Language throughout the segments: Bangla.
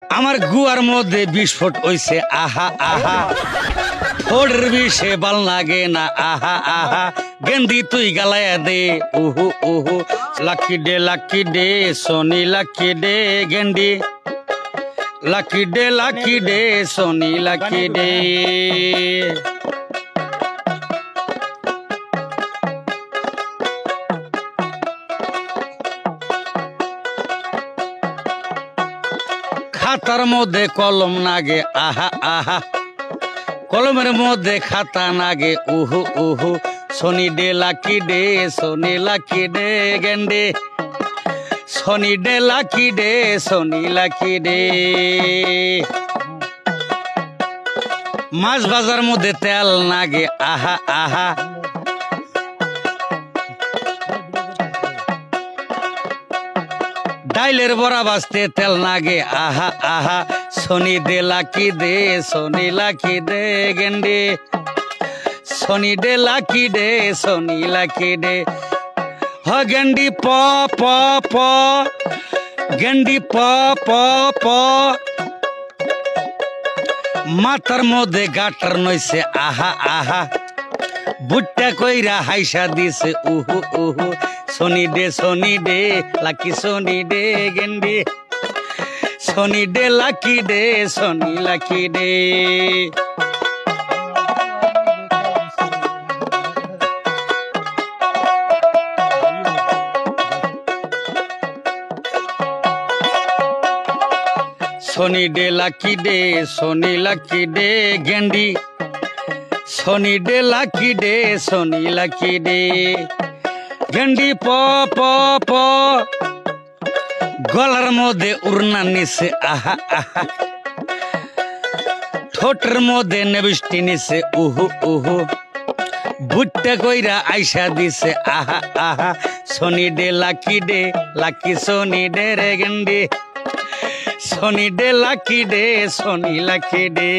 আমার গুয়ার মধ্যে বিস্ফোট হইছে আহা আহা ফোড়ের বিষে বাল লাগে না আহা আহা গেন্দি তুই গালায়া দে উহু উহু লাকি ডে সোনি লাকি ডে গেন্দি লাকি ডে সোনি লাকি ডে। খাতার মধ্যে কলম নাগে আহা আহা কলমের মধ্যে খাতা নাগে উহু উহু সোনি লাকি ডে গেন্ডে সোনি লাকি ডে। মাছ বাজার মধ্যে তেল নাগে আহা আহা ডাইলের বড়া বাজতে তেল নাগে আহা আহা সোনি লাকি দে গেন্ডে সোনি লাকি ডে হ গেন্ডি প প প গেন্ডি প প প মাথার মধ্যে গাটার নইছে আহা আহা বুট্টা কইরা হাইসা দিছে উহু উহু সোনি ডে লাকি সোনি ডে গেন্ডি সোনি লাকি ডে। সোনি লাকি ডে গেন্ডি সোনি লাকি ডে গেন্ডি প প প গলার মধ্যে উড়না নিছে আহা আহা ঠোঁটের মধ্যে নেবিষ্টি নিছে উহু উহু বুট্টা কইরা আইসা দিছে আহা আহা সোনি লাকি সোনি ডে রে গেন্ডি সোনি লাকি ডে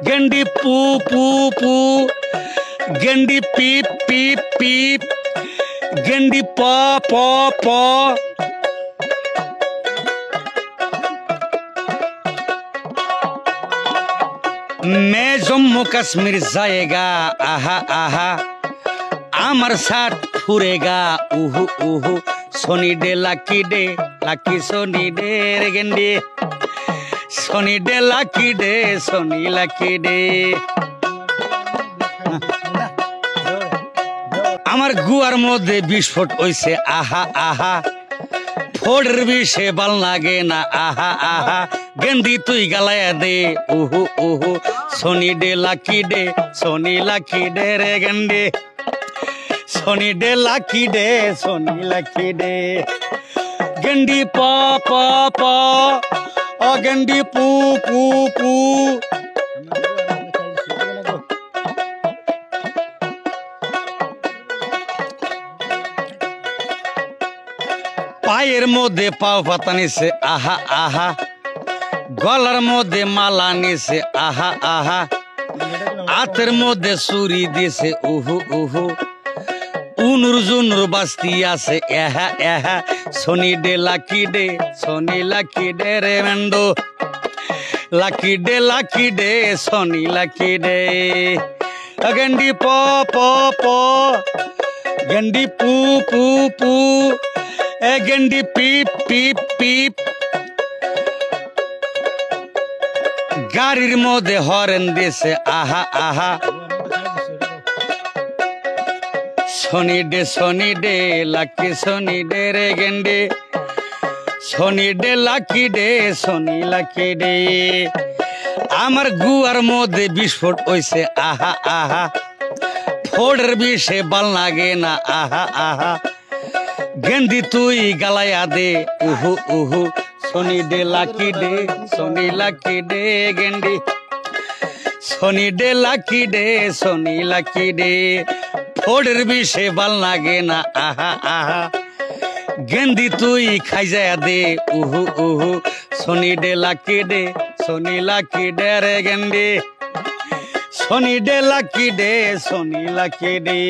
গেন্ডি পু পু পু গেন্ডি পিপ পিপ পিপ গেন্ডি প প প मैं जम्मू कश्मीर जाएगा आहा आहा आमर साथ फुरेगा उहु उहु सोनी लाकी सोनी डे रे गेंडे सोनी लाकी डे। আমার গুয়ার মধ্যে বিস্ফোট হইছে আহা আহা ফোড়ের বিষে বাল লাগে না আহা আহা গেন্দি তুই গালায়া দে উহু উহু সোনি লাকি ডে রে গেন্ডে সোনি লাকি ডে গেন্ডি প প প ও গেন্ডি পু পু পু পায়ের মধ্যে পাও পাতা নিছে আহা আহা গলার মধ্যে মালা নিছে আহা আহা হাতের মধ্যে ছুরি দিছে উহু উহু উনুর জুনুর বাস্তি আছে এহা এহা সোনি লাকি ডে রে মেন্ডো লাকি ডে সোনি লাকি ডে গেন্ডি প প প গেন্ডি পু পু পু এ গেন্ডি পিপ পিপ পিপ গাড়ির মধ্যে হরেন দিছে আহা আহা সোনি ডে লাকি সোনি ডে রে গেন্ডে সোনি লাকি ডে আমার গুয়ার মধ্যে বিস্ফোট হইছে আহা আহা ফোড়ের বিষে বাল লাগে না আহা আহা গেন্দি তুই গালায়া দে উহু উহু সোনি লাকি ডে গেন্ডি সোনি লাকি ডে ফোড়ের বিষে বাল লাগে না আহা আহা গেন্দি তুই খাইজা দে উহু উহু সোনি লাকি ডে রে গেন্ডি সোনি লাকি ডে